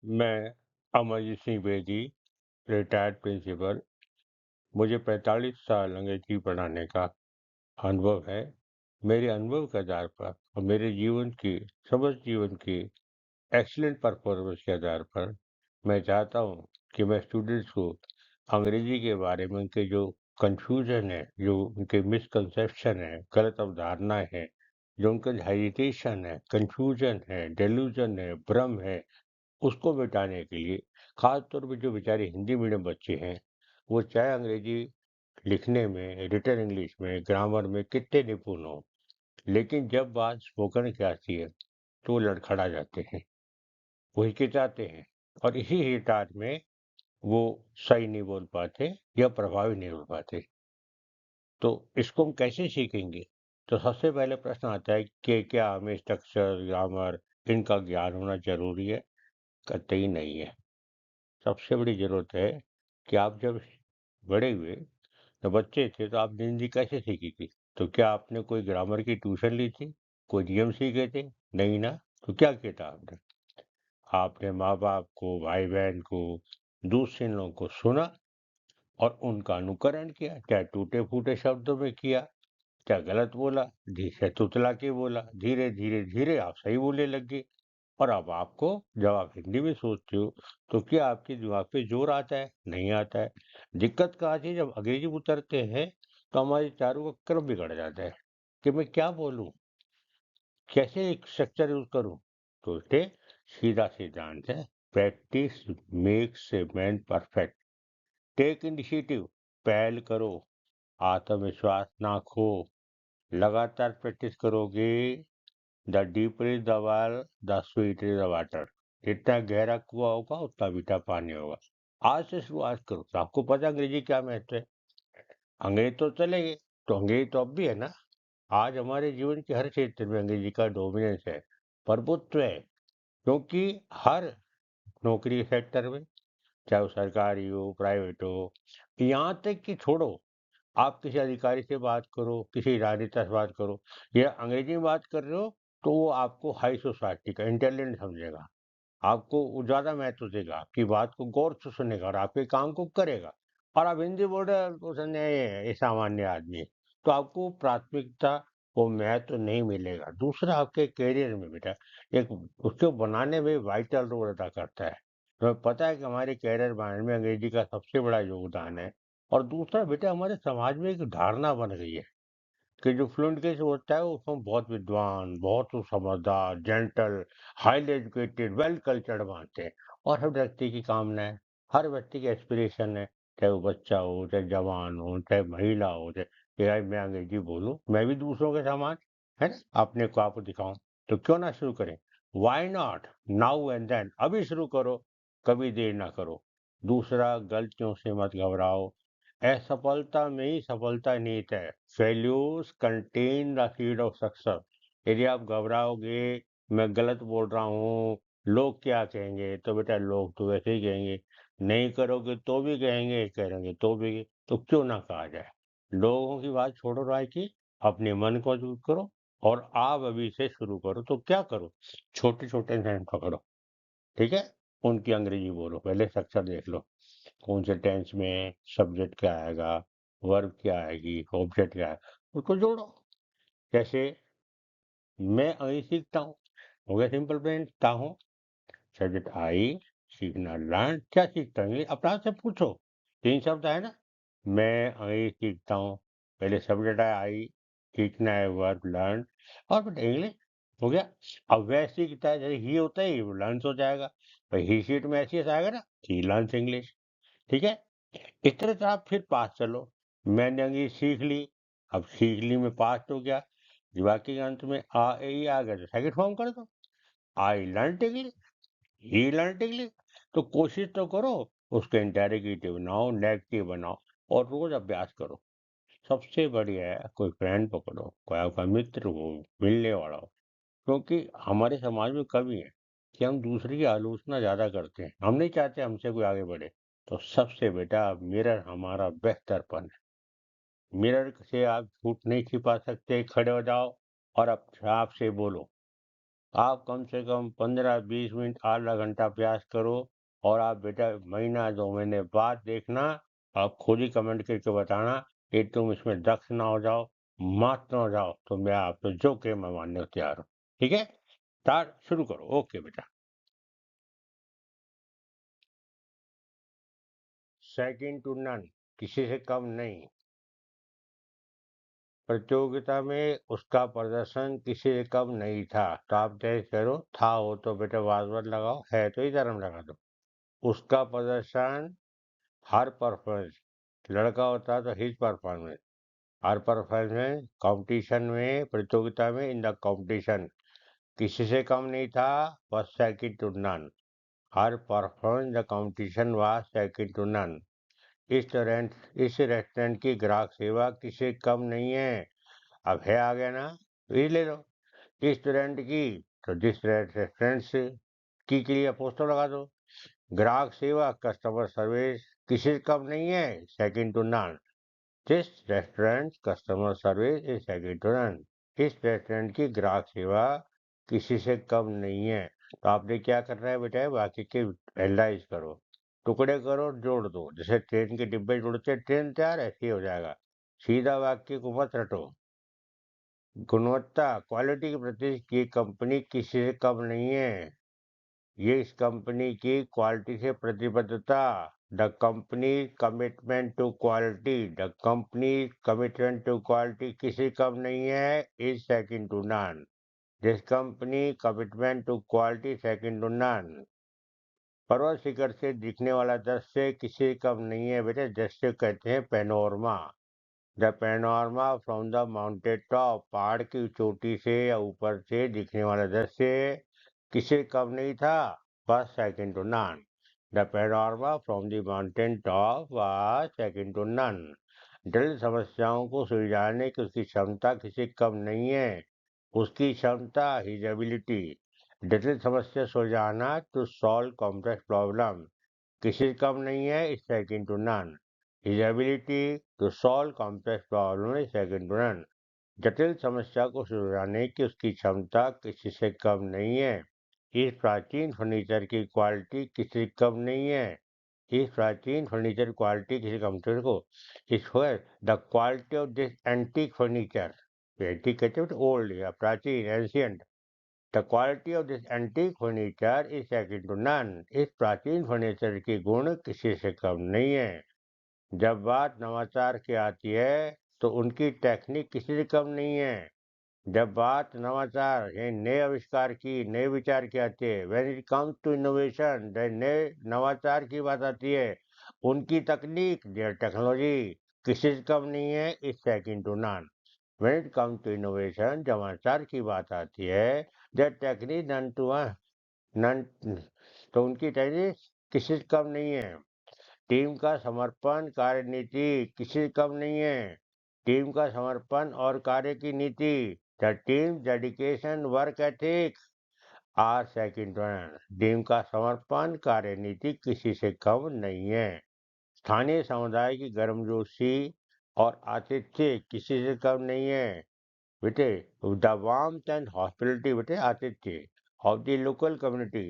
मैं Amarjeet Singh Bedi, retired principal. मुझे 45 साल अंग्रेजी पढ़ाने का अनुभव है। मेरे अनुभव के आधार पर और मेरे जीवन की समस्त जीवन की एक्सीलेंट परफॉर्मेंस के आधार पर मैं चाहता हूँ कि मैं स्टूडेंट्स को अंग्रेजी के बारे में उनके जो कंफ्यूजन है, जो उनके मिसकंसेप्शन है, गलत अवधारणाएं हैं, जो उनका हेजिटेशन है, कंफ्यूजन है, डेल्यूजन है, भ्रम है, उसको मिटाने के लिए खास तौर पे जो बेचारे हिंदी मीडियम बच्चे हैं, वो चाहे अंग्रेजी लिखने में, रिटन इंग्लिश में, ग्रामर में कितने निपुण हो, लेकिन जब बात स्पोकन की आती है तो वो लड़खड़ा जाते हैं, वो हिचकिचाते हैं और इसी हिचकिचाहट में वो सही नहीं बोल पाते या प्रभावी नहीं हो पाते। तो इसको हम कैसे सीखेंगे? तो सबसे पहले प्रश्न आता है कि क्या हमें स्ट्रक्चर, ग्रामर इनका ज्ञान होना जरूरी है? कतई नहीं है। सबसे बड़ी ज़रूरत है कि आप जब बड़े हुए, जब बच्चे थे तो आपने हिंदी कैसे सीखी थी? तो क्या आपने कोई ग्रामर की ट्यूशन ली थी? कोई नियम सीखे थे? नहीं ना? तो क्या किया था आपने? आपने माँ-बाप को, भाई-बहन को, दूसरे लोगों को सुना और उनका अनुकरण किया, चाहे टूटे-फूटे शब्दों में किया, चाहे गलत बोला, जिसे तुतला के बोला, धीरे-धीरे आप सही बोलने लग गए। और अब आपको जब आप हिंदी में सोचते हो, तो क्या आपके दिमाग पे जोर आता है? नहीं आता है। दिक्कत कहाँ आती है जब अंग्रेजी में उतरते हैं, तो हमारे चारों का क्रम बिगड़ जाता है कि मैं क्या बोलूँ? कैसे एक स्ट्रक्चर यूज़ करूँ? तो उसे सीधा सिद्धांत है, practice makes a man perfect. Take initiative, पहल करो, आत्मविश्वास ना खो, लगातार प्रैक्टिस करोगे, the deeper is the well, the sweeter is the water. जितना गहरा कुआं होगा उतना मीठा पानी होगा। आज से शुरुआत करो। तो आपको पता है अंग्रेजी क्या महत्व है? अंग्रेज तो चले गए, तो अंग्रेजी तो अब भी है ना। आज हमारे जीवन के हर क्षेत्र में अंग्रेजी का डोमिनेंस है, प्रभुत्व है। क्योंकि हर नौकरी के सेक्टर में, चाहे वो सरकारी हो, प्राइवेट हो, यहाँ तक कि छोड़ो, आप किसी अधिकारी से बात करो, किसी राजनेता से बात करो, या अंग्रेजी में बात कर रहे हो, तो वो आपको हाई सोसाइटी का इंटेलिजेंट समझेगा, आपको वो ज़्यादा महत्व देगा, आपकी बात को गौर से सुनेगा और आपके काम को करेगा। और आप हिंदी बोल रहे हो तो समझे ये सामान्य आदमी है, तो आपको प्राथमिकता, वो महत्व नहीं मिलेगा। दूसरा, आपके करियर में बेटा एक उसको बनाने में वाइटल रोल अदा करता है। तुम्हें पता है कि हमारे करियर बनाने में अंग्रेजी का सबसे बड़ा योगदान है। और दूसरा बेटा, हमारे समाज में एक धारणा बन गई है कि जो फ्लुएंट केस होता है उसको बहुत विद्वान, बहुत समझदार, gentle, highly educated, well cultured मानते हैं। और हर व्यक्ति की कामना है, हर व्यक्ति की एस्पिरेशन है, चाहे वो बच्चा हो, चाहे जवान हो, चाहे महिला हो, चाहे कि यार मैं अंग्रेजी बोलूं, मैं भी दूसरों के समान, है ना, अपने को आपको दिखाऊं। तो क्यों ना शुरू करें? Why not now and then, अभी शुरू करो, कभी देर ना करो। दूसरा, गलतियों से मत घबराओ, असफलता में ही सफलता निहित है। Failures contain the seed of success. यदि आप घबराओगे, मैं गलत बोल रहा हूँ, लोग क्या कहेंगे, तो बेटा लोग तो वैसे ही कहेंगे, नहीं करोगे तो भी कहेंगे, करेंगे तो भी, तो क्यों ना कहा जाए। लोगों की बात छोड़ो राय की, अपने मन को मजबूत करो और आप अभी से शुरू करो। तो क्या करो? छोटे छोटे इंसान पकड़ो, ठीक है, उनकी अंग्रेजी बोलो, पहले स्ट्रक्चर देख लो, कौन से टेंस में सब्जेक्ट क्या आएगा, वर्ब क्या आएगी, ऑब्जेक्ट क्या है, उसको जोड़ो। जैसे मैं अभी सीखता हूँ, हो गया सिंपल प्रेजेंट, सीखता हूँ, सब्जेक्ट आई, सीखना लर्न, क्या सीखता हूँ, ये अपना से पूछो। तीन शब्द है ना, मैं अभी सीखता हूँ, पहले सब्जेक्ट है आई, सीखना है वर्ब लर्न, और फिर इंग्लिश, हो गया। अब वह सीखता है, जैसे ही होता है लर्न हो जाएगा, भाई ही सीट में ऐसे आएगा ना, ही लर्न इंग्लिश, ठीक है। इस तरह से आप फिर पास चलो। मैंने अंग्रेजी सीख ली, अब सीख ली में पास हो गया, वाक्य के अंत में आ ए ई आ गया तो सेकंड फॉर्म कर दो, I learn English, he learn English. तो कोशिश तो करो, उसके इंटेरोगेटिव बनाओ, नेगेटिव बनाओ, और रोज अभ्यास करो। सबसे बढ़िया है कोई फ्रेंड पकड़ो, कोई आपका मित्र हो, मिलने वाला हो। क्योंकि हमारे समाज में कमी है कि हम दूसरे की आलोचना ज्यादा करते हैं, हम नहीं चाहते हमसे कोई आगे बढ़े। तो सबसे बेटा मिरर हमारा बेहतरपन है। मिरर से आप झूठ नहीं छिपा सकते, खड़े हो जाओ और अब आपसे बोलो, आप कम से कम 15-20 मिनट आधा घंटा अभ्यास करो और आप बेटा महीना 2 महीने बाद देखना, आप खुद ही कमेंट करके बताना कि तुम इसमें दक्ष ना हो जाओ, मात ना हो जाओ, तो मैं आपको जो कहे मैं मानने को तैयार हूँ। ठीक है? स्टार्ट शुरू करो। ओके बेटा। सेकंड टू नन, किसी से कम नहीं। प्रतियोगिता में उसका प्रदर्शन किसी से कम नहीं था। तो आप जैसे करो, था हो तो बेटा वाजवत लगाओ, है तो इधर हम लगा दो। उसका प्रदर्शन, हर परफॉर्मेंस, लड़का होता तो हिज परफॉर्मेंस, हर परफॉर्मेंस में, कंपटीशन में, प्रतियोगिता में, इन द कंपटीशन, किसी से कम नहीं था, was second to none. Her performance the competition was second to none. इस रेस्टोरेंट की ग्राहक सेवा किसी से कम नहीं है। अब है आ गया ना, ये ले लो। इस रेस्टोरेंट की, तो जिस रेस्टोरेंट से की के लिए पोस्टर लगा दो। ग्राहक सेवा, कस्टमर सर्विस, किसी से कम नहीं है, second to none. This restaurant customer service is second to none. इस रेस्टोरेंट की ग्राहक सेवा किसी से कम नहीं है। तो आपने क्या करना है बेटा, वाक्य के एनालाइज करो, टुकड़े करो, जोड़ दो। जैसे ट्रेन के डिब्बे जोड़ते हैं, ट्रेन तैयार, ऐसे ही हो जाएगा। सीधा वाक्य को मत रटो। गुणवत्ता, क्वालिटी के प्रति ये कंपनी किसी से कम नहीं है। ये इस कंपनी की क्वालिटी से प्रतिबद्धता, the company commitment to quality, the company commitment to quality किसी कम नहीं है, is second to none. This company commitment to quality second to none. पर्वत शिखर से दिखने वाला दृश्य किसी कम नहीं है बेटे, दृश्य कहते हैं panorama. The panorama from the mountain top, पहाड़ की चोटी से या ऊपर से दिखने वाला दृश्य किसी कम नहीं था, बस second to none. The panorama from the mountain top was second to none. जटिल समस्याओं को सुलझाने की उसकी क्षमता किसी कम नहीं है। उसकी क्षमता, हिज एबिलिटी, जटिल समस्या सुलझाना, टू सॉल्व कॉम्प्लेक्स प्रॉब्लम, किसी कम नहीं है, is second to none. His ability to solve complex problems is second to none. जटिल समस्या को सुलझाने की उसकी क्षमता किसी से कम नहीं है। इस प्राचीन फर्नीचर की क्वालिटी किसी से कम नहीं है। इस प्राचीन फर्नीचर क्वालिटी किसी कंप्यूटर को, इस the quality of this antique furniture, antique कहते हैं ओल्ड या प्राचीन, ancient. The quality of this antique furniture is second to none. इस प्राचीन फर्नीचर की गुण किसी से कम नहीं है। जब बात नवाचार की आती है तो उनकी टेक्निक किसी से कम नहीं है। जब बात नवाचार यानी नए आविष्कार की, नए विचार की आती है, when it comes to innovation, नए नवाचार की बात आती है, उनकी तकनीक, देयर टेक्नोलॉजी किसी से कम नहीं है, is second to none. When it comes to innovation, जब नवाचार की बात आती है, their technique none to none, तो उनकी टेक्निक किसी से कम नहीं है। टीम का समर्पण, कार्यनीति किसी से कम नहीं है। टीम का समर्पण और कार्य की नीति, the team dedication work ethics are second one. टीम का समर्पण, कार्यनीति किसी से कम नहीं है। स्थानीय समुदाय की गर्मजोशी और आतिथ्य किसी से कम नहीं है बेटे। द वार्मथ एंड हॉस्पिटलिटी बेटे, आतिथ्य ऑफ द लोकल कम्युनिटी,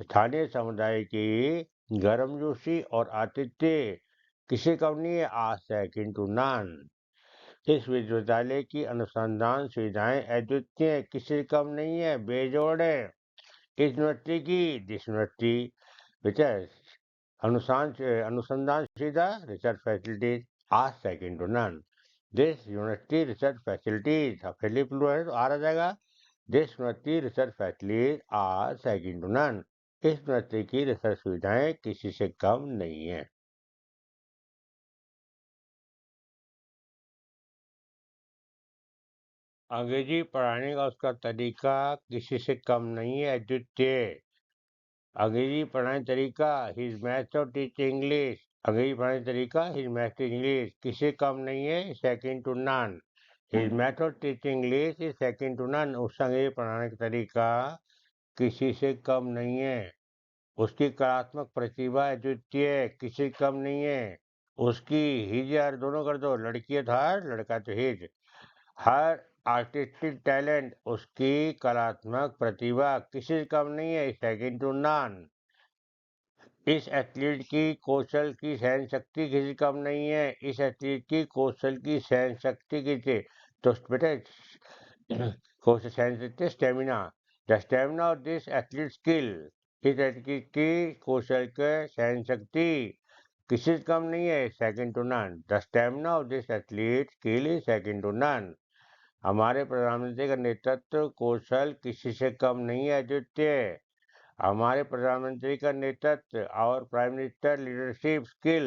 स्थानीय समुदाय की गर्मजोशी और आतिथ्य किसी कम नहीं है, आज सेकंड टू नन। इस विश्वविद्यालय की अनुसंधान सुविधाएं अद्वितीय, किसी कम नहीं है, बेजोड़ है। इस यूनिवर्सिटी की, दिस यूनिवर्सिटी बेटा, अनुसंधान सुविधा, रिसर्च फैसिलिटीज आज second to none. This university research facilities, facility plural है तो आ जाएगा। This university research facilities are second to none. इस यूनिवर्सिटी की रिसर्च सुविधाएं किसी से कम नहीं है। अंग्रेजी पढ़ाने का उसका तरीका किसी से कम नहीं है, अद्वितीय। अंग्रेजी पढ़ाने तरीका, his method of teach English, अंग्रेजी पढ़ाने तरीका, हिज मैथड इंग्लिश किसी से कम नहीं है, second to none. His method teach English is second to none. उस अंग्रेजी पढ़ाने का तरीका किसी से कम नहीं है। उसकी कलात्मक प्रतिभा अद्वितीय, किसी से कम नहीं है। उसकी, हिज यार दोनों कर दो, लड़की है तो हर, लड़का तो हिज। हर आर्टिस्टिक टैलेंट, उसकी कलात्मक प्रतिभा किसी से कम नहीं है, सेकंड टू नन। इस एथलीट की कौशल की सहन शक्ति किसी से कम नहीं है, इस एथलीट की कौशल की सहन शक्ति किसी तो बेटा कौशल सहन शक्ति stamina, the stamina of this athlete skill, इस एथलीट की कौशल के सहन शक्ति किसी से कम नहीं है, second to none. The stamina of this athlete skill is second to none. हमारे प्रधानमंत्री का नेतृत्व कौशल किसी से कम नहीं है, द्वितीय। हमारे प्रधानमंत्री का नेतृत्व और प्राइम मिनिस्टर लीडरशिप स्किल,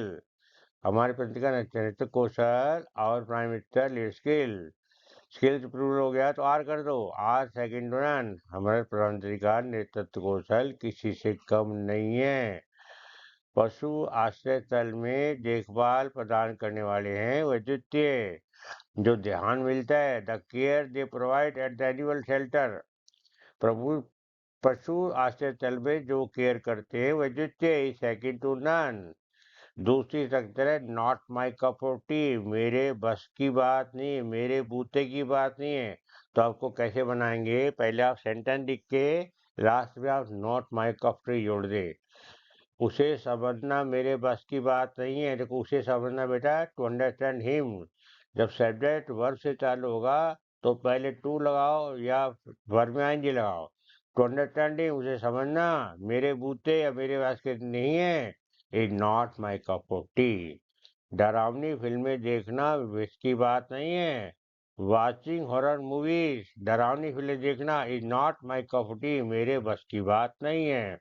हमारे प्रधानमंत्री का नेतृत्व कौशल और prime minister leader skill, skills prove हो गया तो आर कर दो, आर सेकंड रन। हमारे प्रधानमंत्री का नेतृत्व कौशल किसी से कम नहीं है। पशु आश्रय स्थल में देखभाल प्रदान करने वाले हैं वह द्वितीय। जो ध्यान मिलता है, the care they provide at the animal shelter, प्रभु पशु आश्रय स्थल में जो केयर करते हैं वह द्वितीय, सेकंड टू नन। दूसरी स्ट्रक्चर है not my cup of T, मेरे बस की बात नहीं है, मेरे बूते की बात नहीं है। तो आपको कैसे बनाएंगे, पहले आप सेंटेंस लिख के लास्ट में आप नॉट माई कप टी जोड़ दे। उसे समझना मेरे बस की बात नहीं है, देखो उसे समझना बेटा, टू अंडरस्टैंड हिम। जब सब्जेक्ट वर्ब से चालू होगा तो पहले टू लगाओ या वर्ब में आएंगे लगाओ। टू अंडरस्टैंड हिम, उसे समझना मेरे बूते या मेरे बस के नहीं है, is not my cup of T. डरावनी फिल्में देखना बस की बात नहीं है, वॉचिंग हॉरर मूवीज, डरावनी फिल्में देखना is not my cup of T, मेरे बस की बात नहीं है।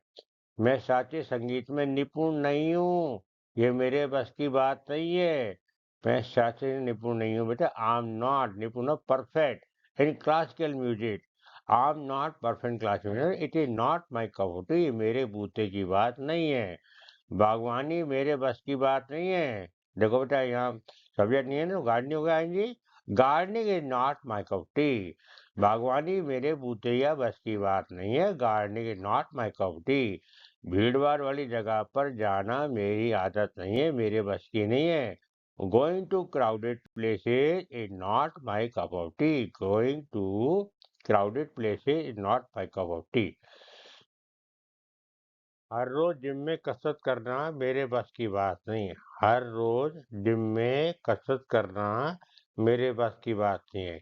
मैं शास्त्रीय संगीत में निपुण नहीं हूँ, ये मेरे बस की बात नहीं है। मैं शास्त्रीय निपुण नहीं हूँ बेटा, आई एम नॉट निपुण perfect in classical music, I am not perfect classical music, it is not my cup of T, मेरे बूते की बात नहीं है। बागवानी मेरे बस की बात नहीं है। देखो बेटा यहाँ सब्जेक्ट नहीं है ना, गार्डनिंग हो गया आएंगी, gardening is not my cup T. बागवानी मेरे बूते या बस की बात नहीं है, gardening is not my cup T. भीड़ भाड़ वाली जगह पर जाना मेरी आदत नहीं है, मेरे बस की नहीं है। Going to crowded places is not my cup of tea, going to crowded places is not my cup of tea. हर रोज जिम में कसरत करना मेरे बस की बात नहीं है, हर रोज जिम में कसरत करना मेरे बस की बात नहीं है।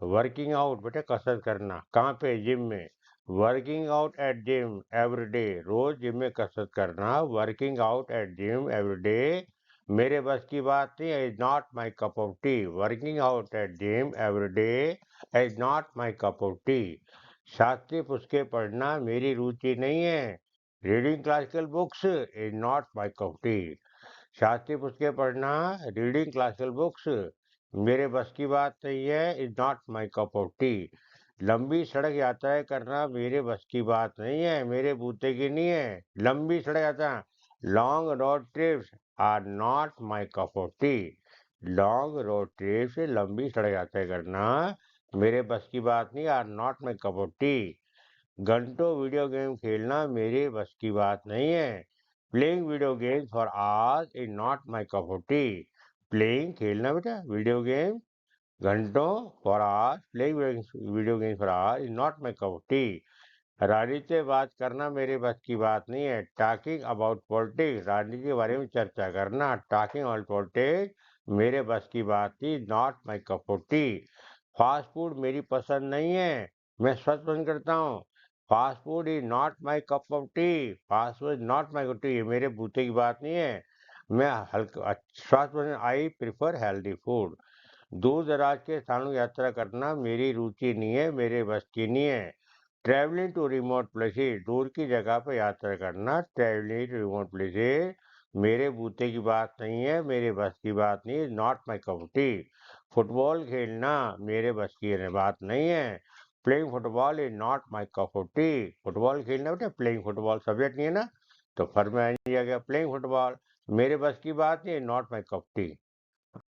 वर्किंग आउट बेटा कसरत करना, कहाँ पे, जिम में। Working out at gym every day, रोज जिम में कसरत करना, working out at gym every day मेरे बस की बात नहीं है, is not my cup of tea. Working out at gym every day is not my cup of tea. शास्त्रीय पुस्तकें पढ़ना मेरी रुचि नहीं है, reading classical books is not my cup of tea. शास्त्रीय पुस्तकें पढ़ना, रीडिंग क्लासिकल बुक्स मेरे बस की बात नहीं है, is not my cup of T. लंबी सड़क यात्राएं करना मेरे बस की बात नहीं है, मेरे बूते की नहीं है। लंबी सड़क यात्रा, long road trips are not my cup of tea. Long road trips, लंबी सड़क यात्राएं करना मेरे बस की बात नहीं, are not my cup of tea. घंटों वीडियो गेम खेलना मेरे बस की बात नहीं है, playing video games for hours is not my cup of tea. Playing खेलना बेटा वीडियो गेम घंटों for hours, playing video games for hours is not my cup of T. राजनीति से बात करना मेरे बस की बात नहीं है, टॉकिंग अबाउट पॉलिटिक्स, राजनीति के बारे में चर्चा करना, टॉकिंग अबाउट पॉलिटिक्स मेरे बस की बात थी, not my cup of T. Fast food मेरी पसंद नहीं है, मैं स्वस्थ पसंद करता हूँ। Fast food is not my cup of T, fast food is not my cup T, मेरे बूते की बात नहीं है। मैं हल्का स्वास्थ्य पसंद, आई प्रिफर हेल्दी फूड। दूर दराज के स्थानों की यात्रा करना मेरी रुचि नहीं है, मेरे बस की नहीं है। ट्रैवलिंग टू रिमोट प्लेसेस, दूर की जगह पर यात्रा करना, ट्रैवलिंग टू रिमोट प्लेसेस मेरे बूते की बात नहीं है, मेरे बस की बात नहीं है, not my cup of T. Football खेलना मेरे बस की बात नहीं है, playing football is not my cup of T. Football खेलना बेटा, प्लेइंग फुटबॉल सब्जेक्ट नहीं है ना, तो फर्ज में आ गया प्लेइंग फुटबॉल मेरे बस की बात नहीं, नॉट माई कप टी।